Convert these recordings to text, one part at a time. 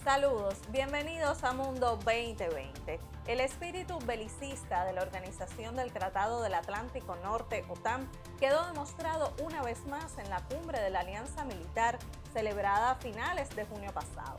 Saludos, bienvenidos a Mundo 2020. El espíritu belicista de la Organización del Tratado del Atlántico Norte, OTAN, quedó demostrado una vez más en la cumbre de la Alianza Militar celebrada a finales de junio pasado.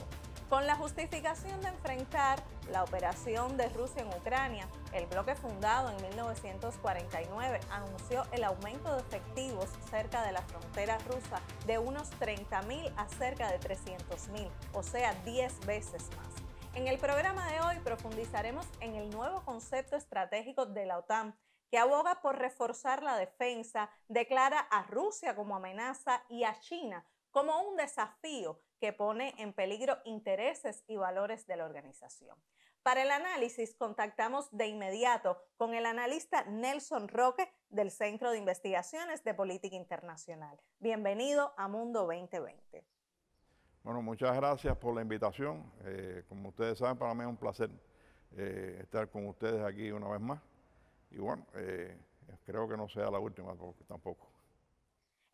Con la justificación de enfrentar la operación de Rusia en Ucrania, el bloque fundado en 1949 anunció el aumento de efectivos cerca de la frontera rusa de unos 30.000 a cerca de 300.000, o sea, 10 veces más. En el programa de hoy profundizaremos en el nuevo concepto estratégico de la OTAN, que aboga por reforzar la defensa, declara a Rusia como amenaza y a China como un desafío que pone en peligro intereses y valores de la organización. Para el análisis, contactamos de inmediato con el analista Nelson Roque del Centro de Investigaciones de Política Internacional. Bienvenido a Mundo 2020. Bueno, muchas gracias por la invitación. Como ustedes saben, para mí es un placer estar con ustedes aquí una vez más. Y bueno, creo que no sea la última tampoco.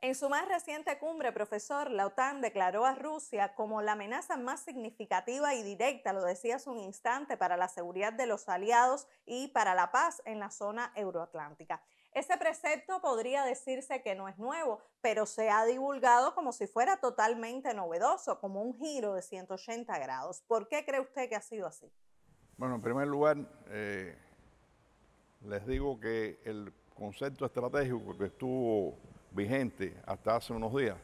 En su más reciente cumbre, profesor, la OTAN declaró a Rusia como la amenaza más significativa y directa, lo decía hace un instante, para la seguridad de los aliados y para la paz en la zona euroatlántica. Ese precepto podría decirse que no es nuevo, pero se ha divulgado como si fuera totalmente novedoso, como un giro de 180 grados. ¿Por qué cree usted que ha sido así? Bueno, en primer lugar, les digo que el concepto estratégico que estuvo vigente hasta hace unos días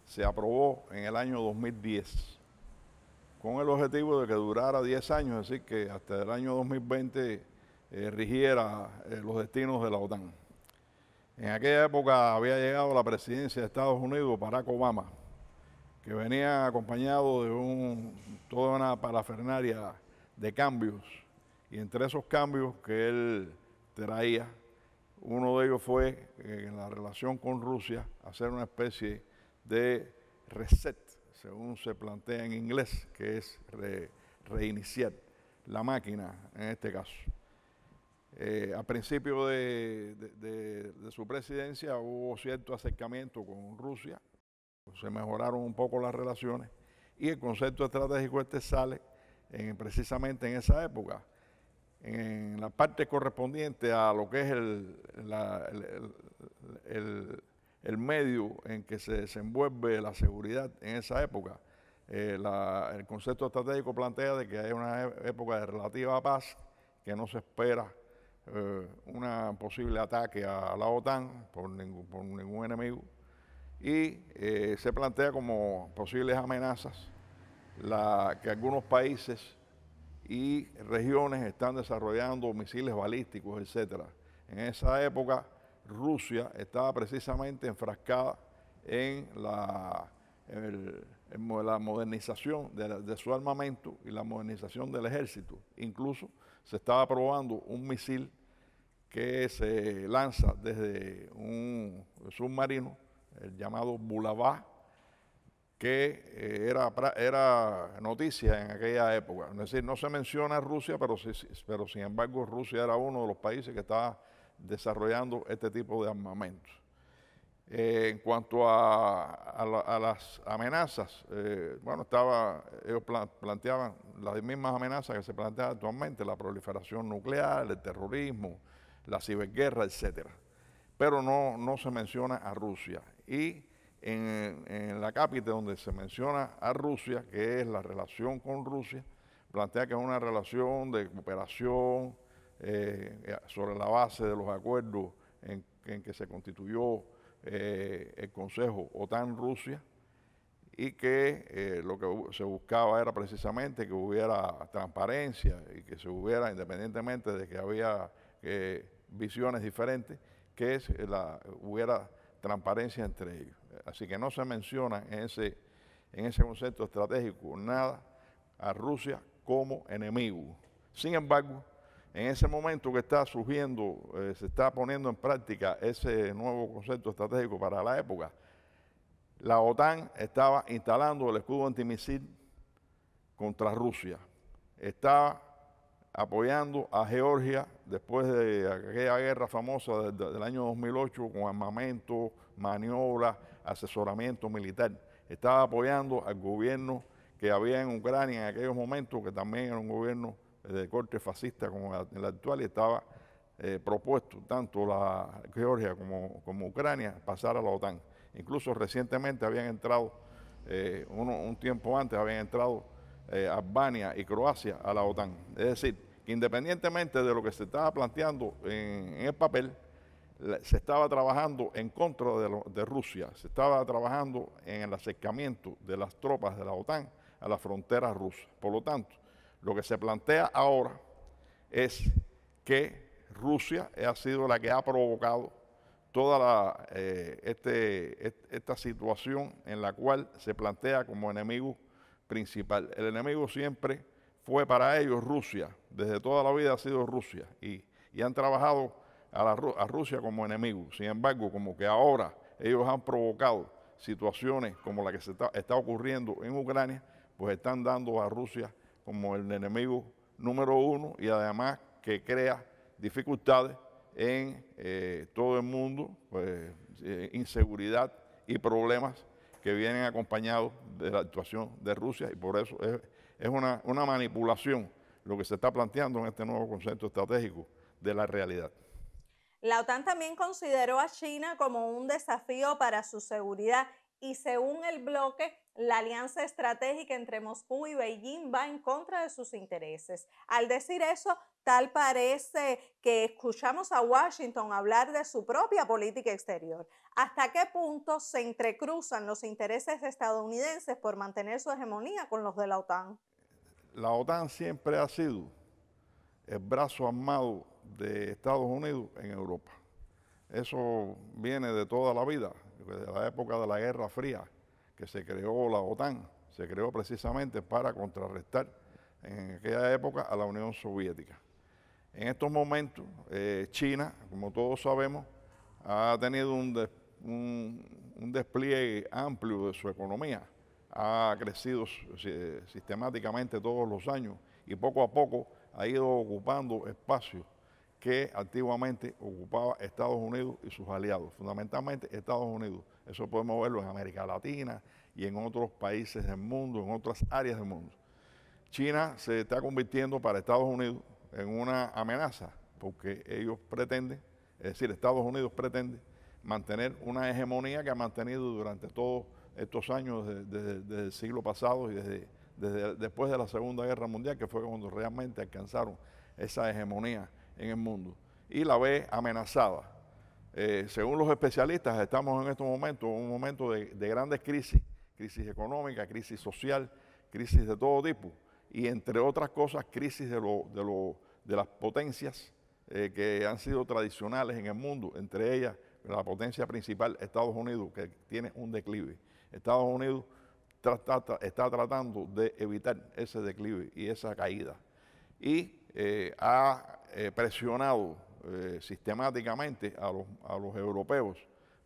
se aprobó en el año 2010 con el objetivo de que durara 10 años, es decir, que hasta el año 2020 rigiera los destinos de la OTAN. En aquella época había llegado a la presidencia de Estados Unidos Barack Obama, que venía acompañado de toda una parafernalia de cambios, y entre esos cambios que él traía, uno de ellos fue en la relación con Rusia hacer una especie de reset, según se plantea en inglés, que es reiniciar la máquina en este caso. A principio de su presidencia hubo cierto acercamiento con Rusia, se mejoraron un poco las relaciones y el concepto estratégico sale precisamente en esa época, en la parte correspondiente a lo que es el medio en que se desenvuelve la seguridad en esa época. El concepto estratégico plantea de que hay una época de relativa paz, que no se espera un posible ataque a la OTAN por ningún enemigo, y se plantea como posibles amenazas que algunos países y regiones están desarrollando misiles balísticos, etc. En esa época, Rusia estaba precisamente enfrascada en la modernización de su armamento y la modernización del ejército. Incluso se estaba probando un misil que se lanza desde un submarino, el llamado Bulava, que era noticia en aquella época. Es decir, no se menciona Rusia, pero sin embargo Rusia era uno de los países que estaba desarrollando este tipo de armamentos. En cuanto a las amenazas, bueno, ellos planteaban las mismas amenazas que se plantean actualmente: la proliferación nuclear, el terrorismo, la ciberguerra, etcétera. Pero no se menciona a Rusia. Y en la cápita donde se menciona a Rusia, que es la relación con Rusia, plantea que es una relación de cooperación sobre la base de los acuerdos en que se constituyó el Consejo OTAN-Rusia, y que lo que se buscaba era precisamente que hubiera transparencia y que se hubiera, independientemente de que había visiones diferentes, que hubiera transparencia entre ellos. Así que no se menciona en ese concepto estratégico nada a Rusia como enemigo. Sin embargo, en ese momento que está surgiendo, se está poniendo en práctica ese nuevo concepto estratégico para la época, la OTAN estaba instalando el escudo antimisil contra Rusia. Estaba apoyando a Georgia después de aquella guerra famosa del año 2008 con armamento, maniobra, asesoramiento militar. Estaba apoyando al gobierno que había en Ucrania en aquellos momentos, que también era un gobierno de corte fascista como el actual, y estaba propuesto tanto la Georgia como Ucrania pasar a la OTAN. Incluso recientemente habían entrado, un tiempo antes habían entrado Albania y Croacia a la OTAN. Es decir, que independientemente de lo que se estaba planteando en el papel, se estaba trabajando en contra de Rusia, se estaba trabajando en el acercamiento de las tropas de la OTAN a las fronteras rusas. Por lo tanto, lo que se plantea ahora es que Rusia ha sido la que ha provocado toda esta situación en la cual se plantea como enemigo principal. El enemigo siempre fue para ellos Rusia, desde toda la vida ha sido Rusia, y han trabajado a Rusia como enemigo. Sin embargo, como que ahora ellos han provocado situaciones como la que está ocurriendo en Ucrania, pues están dando a Rusia como el enemigo número uno, y además que crea dificultades en todo el mundo, pues, inseguridad y problemas que vienen acompañados de la actuación de Rusia, y por eso es una manipulación lo que se está planteando en este nuevo concepto estratégico de la realidad. La OTAN también consideró a China como un desafío para su seguridad y según el bloque, la alianza estratégica entre Moscú y Beijing va en contra de sus intereses. Al decir eso, tal parece que escuchamos a Washington hablar de su propia política exterior. ¿Hasta qué punto se entrecruzan los intereses estadounidenses por mantener su hegemonía con los de la OTAN? La OTAN siempre ha sido el brazo armado de Estados Unidos en Europa. Eso viene de toda la vida, de la época de la Guerra Fría, que se creó la OTAN, se creó precisamente para contrarrestar en aquella época a la Unión Soviética. En estos momentos, China, como todos sabemos, ha tenido un despliegue amplio de su economía, ha crecido sistemáticamente todos los años y poco a poco ha ido ocupando espacios que antiguamente ocupaba Estados Unidos y sus aliados, fundamentalmente Estados Unidos. Eso podemos verlo en América Latina y en otros países del mundo, en otras áreas del mundo. China se está convirtiendo para Estados Unidos en una amenaza, porque ellos pretenden, es decir, Estados Unidos pretende mantener una hegemonía que ha mantenido durante todos estos años, desde el siglo pasado y desde después de la Segunda Guerra Mundial, que fue cuando realmente alcanzaron esa hegemonía en el mundo, y la ve amenazada. Según los especialistas, estamos en estos momentos, en un momento de grandes crisis, crisis económica, crisis social, crisis de todo tipo, y entre otras cosas, crisis de las potencias que han sido tradicionales en el mundo, entre ellas la potencia principal, Estados Unidos, que tiene un declive. Estados Unidos está tratando de evitar ese declive y esa caída, y ha presionado sistemáticamente a los europeos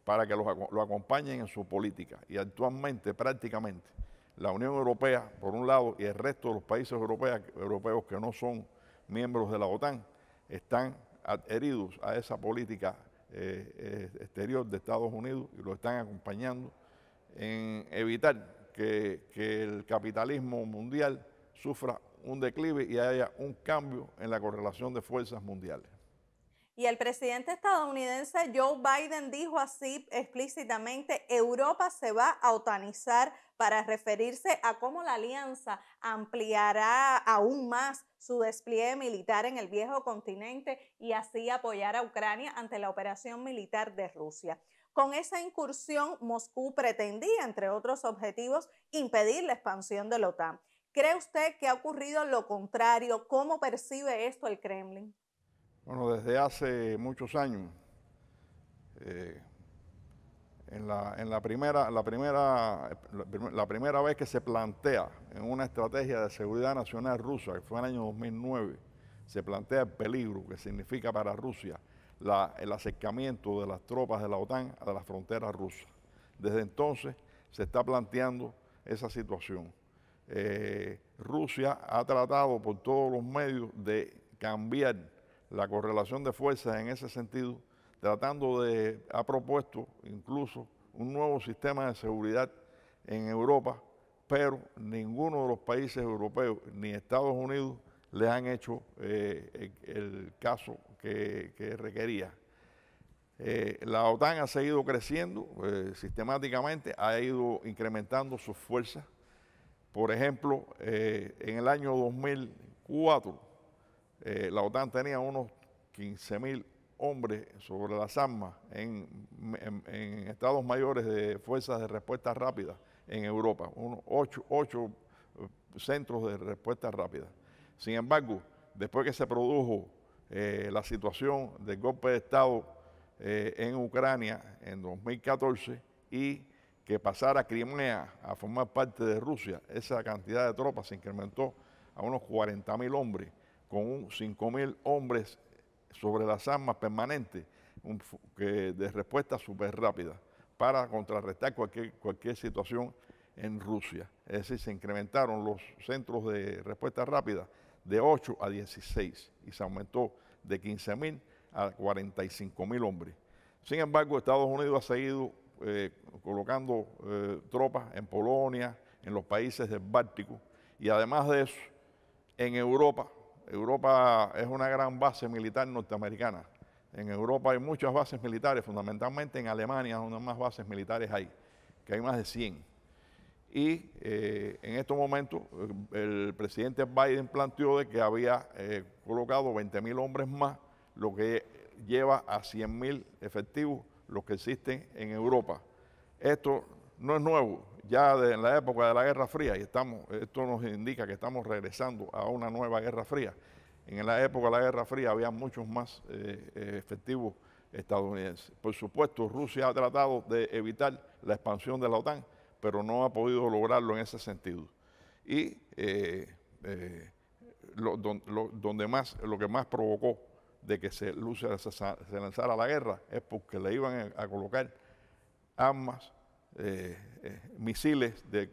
para que lo acompañen en su política, y actualmente prácticamente la Unión Europea, por un lado, y el resto de los países europeos que no son miembros de la OTAN, están adheridos a esa política exterior de Estados Unidos y lo están acompañando en evitar que el capitalismo mundial sufra un declive y haya un cambio en la correlación de fuerzas mundiales. Y el presidente estadounidense Joe Biden dijo así explícitamente: Europa se va a otanizar, para referirse a cómo la alianza ampliará aún más su despliegue militar en el viejo continente y así apoyar a Ucrania ante la operación militar de Rusia. Con esa incursión, Moscú pretendía, entre otros objetivos, impedir la expansión de la OTAN. ¿Cree usted que ha ocurrido lo contrario? ¿Cómo percibe esto el Kremlin? Bueno, desde hace muchos años, la primera vez que se plantea en una estrategia de seguridad nacional rusa, que fue en el año 2009, se plantea el peligro que significa para Rusia el acercamiento de las tropas de la OTAN a las fronteras rusas. Desde entonces se está planteando esa situación. Rusia ha tratado por todos los medios de cambiar la correlación de fuerzas en ese sentido, ha propuesto incluso un nuevo sistema de seguridad en Europa pero ninguno de los países europeos ni Estados Unidos les han hecho el caso que requería. La OTAN ha seguido creciendo sistemáticamente, ha ido incrementando sus fuerzas. Por ejemplo, en el año 2004, la OTAN tenía unos 15.000 hombres sobre las armas en estados mayores de fuerzas de respuesta rápida en Europa, unos ocho centros de respuesta rápida. Sin embargo, después que se produjo la situación del golpe de Estado en Ucrania en 2014 y que pasara Crimea a formar parte de Rusia, esa cantidad de tropas se incrementó a unos 40.000 hombres, con 5.000 hombres sobre las armas permanentes de respuesta súper rápida para contrarrestar cualquier situación en Rusia. Es decir, se incrementaron los centros de respuesta rápida de 8 a 16 y se aumentó de 15.000 a 45.000 hombres. Sin embargo, Estados Unidos ha seguido colocando tropas en Polonia, en los países del Báltico, y además de eso, en Europa. Europa es una gran base militar norteamericana. En Europa hay muchas bases militares, fundamentalmente en Alemania, donde más bases militares hay, que hay más de 100. Y en estos momentos el presidente Biden planteó de que había colocado 20.000 hombres más, lo que lleva a 100.000 efectivos los que existen en Europa. Esto no es nuevo, ya en la época de la Guerra Fría, y esto nos indica que estamos regresando a una nueva Guerra Fría. En la época de la Guerra Fría había muchos más efectivos estadounidenses. Por supuesto, Rusia ha tratado de evitar la expansión de la OTAN, pero no ha podido lograrlo en ese sentido. Y lo que más provocó de que Rusia se lanzara a la guerra es porque le iban a colocar armas, misiles de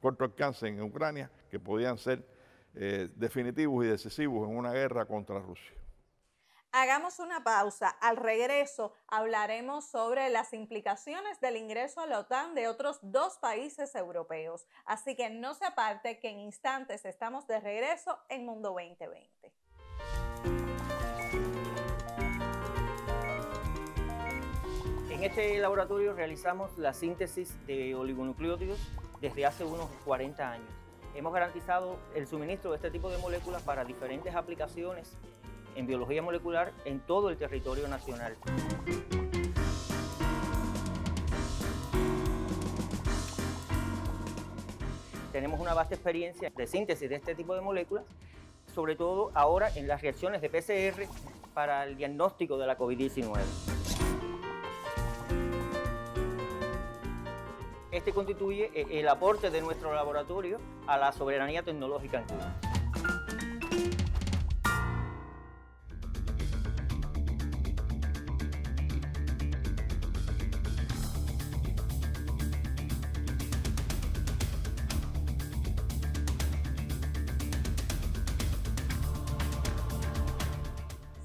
corto alcance en Ucrania que podían ser definitivos y decisivos en una guerra contra Rusia. Hagamos una pausa. Al regreso hablaremos sobre las implicaciones del ingreso a la OTAN de otros 2 países europeos. Así que no se aparte, que en instantes estamos de regreso en Mundo 2020. En este laboratorio realizamos la síntesis de oligonucleótidos desde hace unos 40 años. Hemos garantizado el suministro de este tipo de moléculas para diferentes aplicaciones en biología molecular en todo el territorio nacional. Tenemos una vasta experiencia de síntesis de este tipo de moléculas, sobre todo ahora en las reacciones de PCR para el diagnóstico de la COVID-19. Este constituye el aporte de nuestro laboratorio a la soberanía tecnológica en Cuba.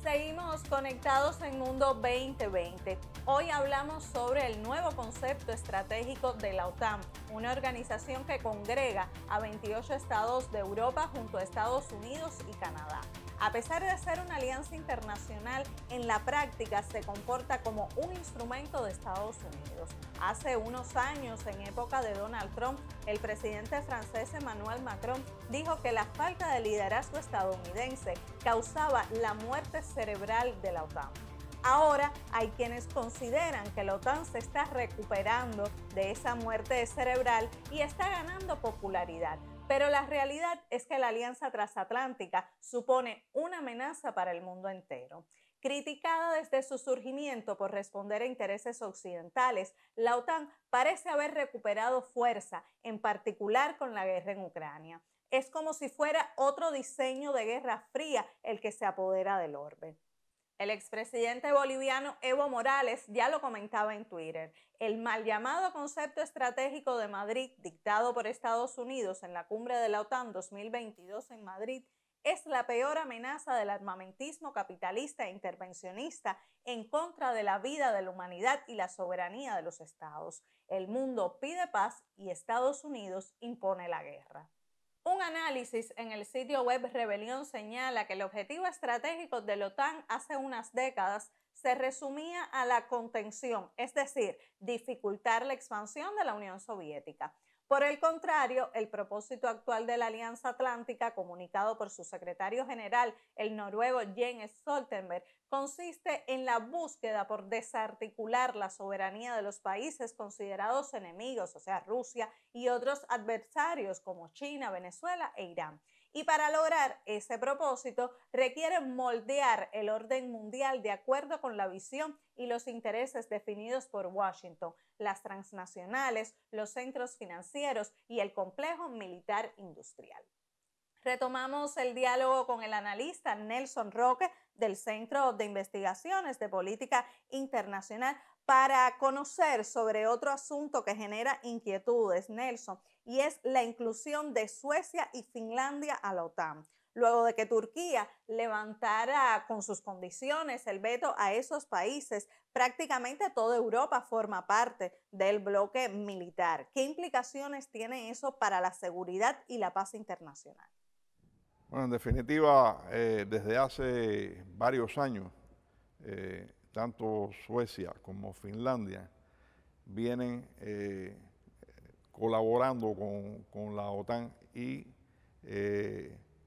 Seguimos conectados en Mundo 2020. Hoy hablamos sobre el nuevo concepto estratégico de la OTAN, una organización que congrega a 28 estados de Europa junto a Estados Unidos y Canadá. A pesar de ser una alianza internacional, en la práctica se comporta como un instrumento de Estados Unidos. Hace unos años, en época de Donald Trump, el presidente francés Emmanuel Macron dijo que la falta de liderazgo estadounidense causaba la muerte cerebral de la OTAN. Ahora hay quienes consideran que la OTAN se está recuperando de esa muerte cerebral y está ganando popularidad. Pero la realidad es que la Alianza Transatlántica supone una amenaza para el mundo entero. Criticada desde su surgimiento por responder a intereses occidentales, la OTAN parece haber recuperado fuerza, en particular con la guerra en Ucrania. Es como si fuera otro diseño de Guerra Fría el que se apodera del orbe. El expresidente boliviano Evo Morales ya lo comentaba en Twitter. El mal llamado concepto estratégico de Madrid, dictado por Estados Unidos en la cumbre de la OTAN 2022 en Madrid, es la peor amenaza del armamentismo capitalista e intervencionista en contra de la vida de la humanidad y la soberanía de los estados. El mundo pide paz y Estados Unidos impone la guerra. Un análisis en el sitio web Rebelión señala que el objetivo estratégico de la OTAN hace unas décadas se resumía a la contención, es decir, dificultar la expansión de la Unión Soviética. Por el contrario, el propósito actual de la Alianza Atlántica, comunicado por su secretario general, el noruego Jens Stoltenberg, consiste en la búsqueda por desarticular la soberanía de los países considerados enemigos, o sea, Rusia y otros adversarios como China, Venezuela e Irán. Y para lograr ese propósito requiere moldear el orden mundial de acuerdo con la visión y los intereses definidos por Washington, las transnacionales, los centros financieros y el complejo militar industrial. Retomamos el diálogo con el analista Nelson Roque del Centro de Investigaciones de Política Internacional para conocer sobre otro asunto que genera inquietudes, Nelson, y es la inclusión de Suecia y Finlandia a la OTAN. Luego de que Turquía levantara con sus condiciones el veto a esos países, prácticamente toda Europa forma parte del bloque militar. ¿Qué implicaciones tiene eso para la seguridad y la paz internacional? Bueno, en definitiva, desde hace varios años, tanto Suecia como Finlandia vienen colaborando con la OTAN y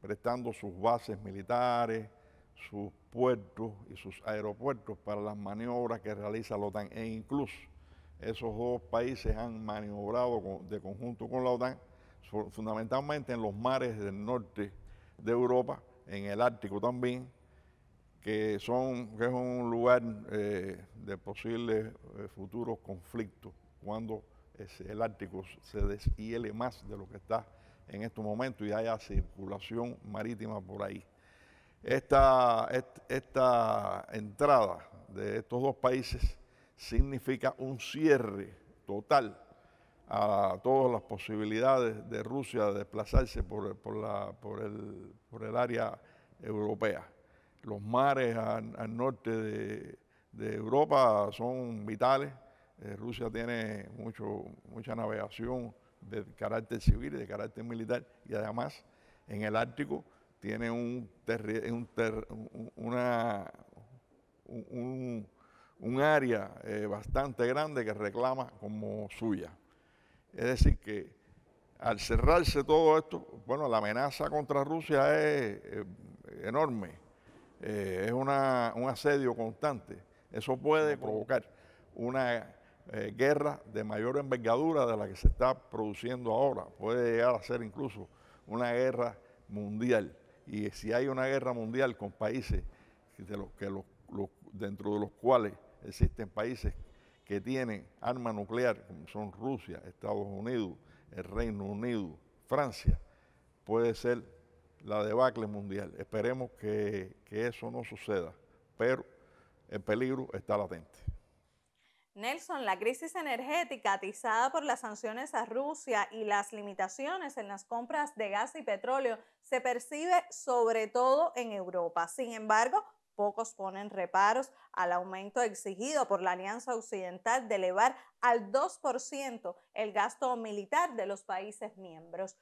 prestando sus bases militares, sus puertos y sus aeropuertos para las maniobras que realiza la OTAN. E incluso esos dos países han maniobrado de conjunto con la OTAN, fundamentalmente en los mares del norte de Europa, en el Ártico también, que es un lugar de posibles futuros conflictos cuando el Ártico se deshiele más de lo que está en estos momentos y haya circulación marítima por ahí. Esta entrada de estos dos países significa un cierre total a todas las posibilidades de Rusia de desplazarse por el área europea. Los mares al norte de Europa son vitales. Rusia tiene mucha navegación de carácter civil y de carácter militar, y además en el Ártico tiene un área bastante grande que reclama como suya. Es decir que al cerrarse todo esto, bueno, la amenaza contra Rusia es enorme, es un asedio constante. Eso puede provocar una guerra de mayor envergadura de la que se está produciendo ahora. Puede llegar a ser incluso una guerra mundial. Y si hay una guerra mundial con países dentro de los cuales existen países que tienen arma nuclear, como son Rusia, Estados Unidos, el Reino Unido, Francia, puede ser la debacle mundial. Esperemos que eso no suceda, pero el peligro está latente. Nelson, la crisis energética atizada por las sanciones a Rusia y las limitaciones en las compras de gas y petróleo se percibe sobre todo en Europa. Sin embargo, pocos ponen reparos al aumento exigido por la Alianza Occidental de elevar al 2% el gasto militar de los países miembros.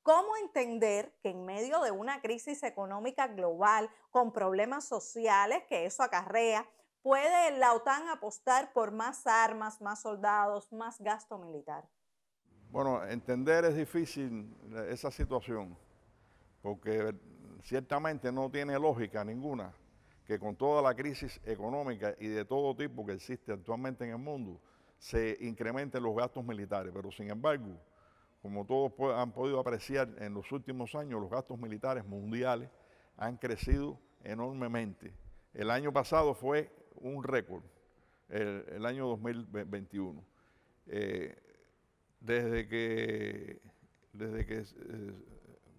¿Cómo entender que en medio de una crisis económica global con problemas sociales que eso acarrea, puede la OTAN apostar por más armas, más soldados, más gasto militar? Bueno, entender es difícil esa situación, porque ciertamente no tiene lógica ninguna que con toda la crisis económica y de todo tipo que existe actualmente en el mundo, se incrementen los gastos militares. Pero sin embargo, como todos han podido apreciar en los últimos años, los gastos militares mundiales han crecido enormemente. El año pasado fue un récord, el año 2021. Desde que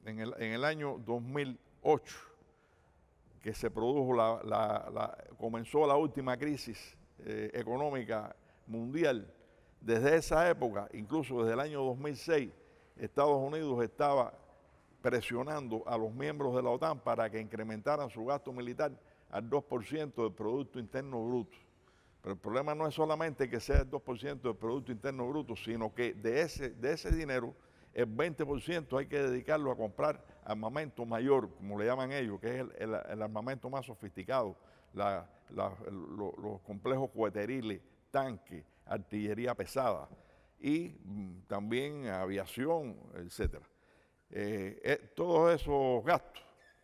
en el año 2008, que se produjo comenzó la última crisis económica mundial, desde esa época, incluso desde el año 2006, Estados Unidos estaba presionando a los miembros de la OTAN para que incrementaran su gasto militar al 2% del Producto Interno Bruto. Pero el problema no es solamente que sea el 2% del Producto Interno Bruto, sino que de ese dinero, el 20% hay que dedicarlo a comprar armamento mayor, como le llaman ellos, que es el armamento más sofisticado, los complejos coheteriles, tanques, artillería pesada y también aviación, etcétera. Todos esos gastos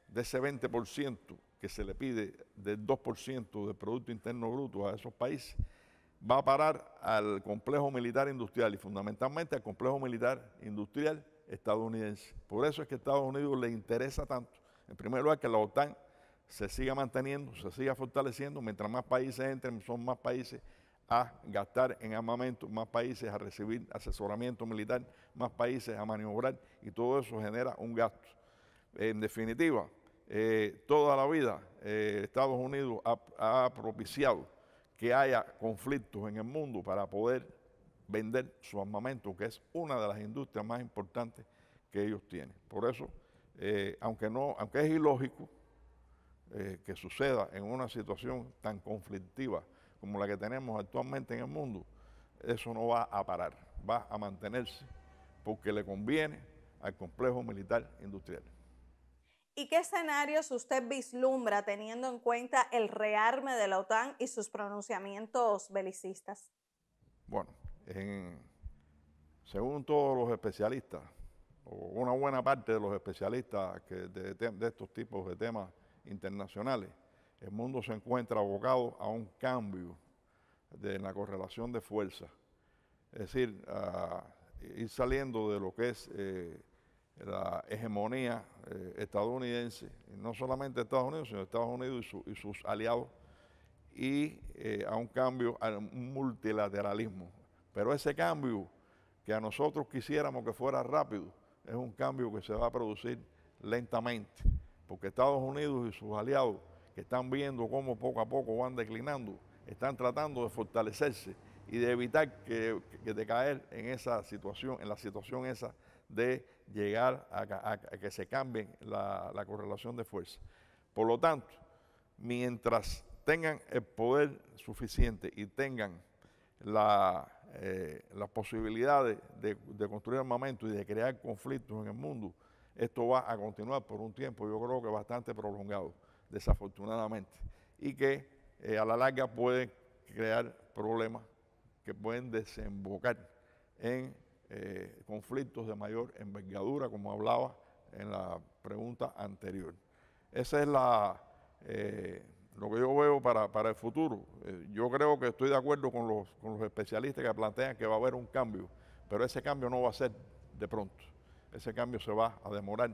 de ese 20% que se le pide del 2% del Producto Interno Bruto a esos países, va a parar al complejo militar industrial y fundamentalmente al complejo militar industrial estadounidense. Por eso es que a Estados Unidos le interesa tanto, en primer lugar, que la OTAN se siga manteniendo, se siga fortaleciendo, mientras más países entren, son más países a gastar en armamento, más países a recibir asesoramiento militar, más países a maniobrar y todo eso genera un gasto. En definitiva, toda la vida Estados Unidos ha propiciado que haya conflictos en el mundo para poder vender su armamento, que es una de las industrias más importantes que ellos tienen. Por eso, aunque es ilógico que suceda en una situación tan conflictiva como la que tenemos actualmente en el mundo, eso no va a parar, va a mantenerse porque le conviene al complejo militar industrial. ¿Y qué escenarios usted vislumbra teniendo en cuenta el rearme de la OTAN y sus pronunciamientos belicistas? Bueno, según todos los especialistas, o una buena parte de los especialistas de estos tipos de temas internacionales, el mundo se encuentra abocado a un cambio en la correlación de fuerzas. Es decir, ir saliendo de lo que es la hegemonía estadounidense, y no solamente Estados Unidos, sino Estados Unidos y sus aliados, y a un cambio al multilateralismo. Pero ese cambio que a nosotros quisiéramos que fuera rápido, es un cambio que se va a producir lentamente, porque Estados Unidos y sus aliados, que están viendo cómo poco a poco van declinando, están tratando de fortalecerse y de evitar de caer en esa situación, en la situación esa de llegar a que se cambie la correlación de fuerza. Por lo tanto, mientras tengan el poder suficiente y tengan las posibilidades de construir armamento y de crear conflictos en el mundo, esto va a continuar por un tiempo, yo creo que bastante prolongado, desafortunadamente, y que a la larga puede crear problemas que pueden desembocar en conflictos de mayor envergadura, como hablaba en la pregunta anterior. Esa es lo que yo veo para el futuro. Yo creo que estoy de acuerdo con los especialistas que plantean que va a haber un cambio, pero ese cambio no va a ser de pronto. Ese cambio se va a demorar.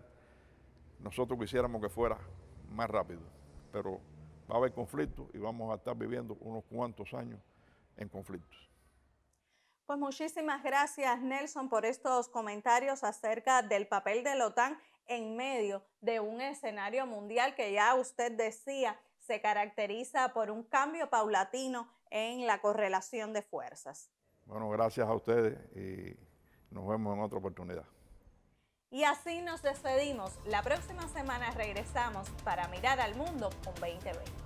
Nosotros quisiéramos que fuera más rápido, pero va a haber conflictos y vamos a estar viviendo unos cuantos años en conflictos. Pues muchísimas gracias, Nelson, por estos comentarios acerca del papel de la OTAN en medio de un escenario mundial que ya usted decía se caracteriza por un cambio paulatino en la correlación de fuerzas. Bueno, gracias a ustedes y nos vemos en otra oportunidad. Y así nos despedimos. La próxima semana regresamos para mirar al mundo con 2020.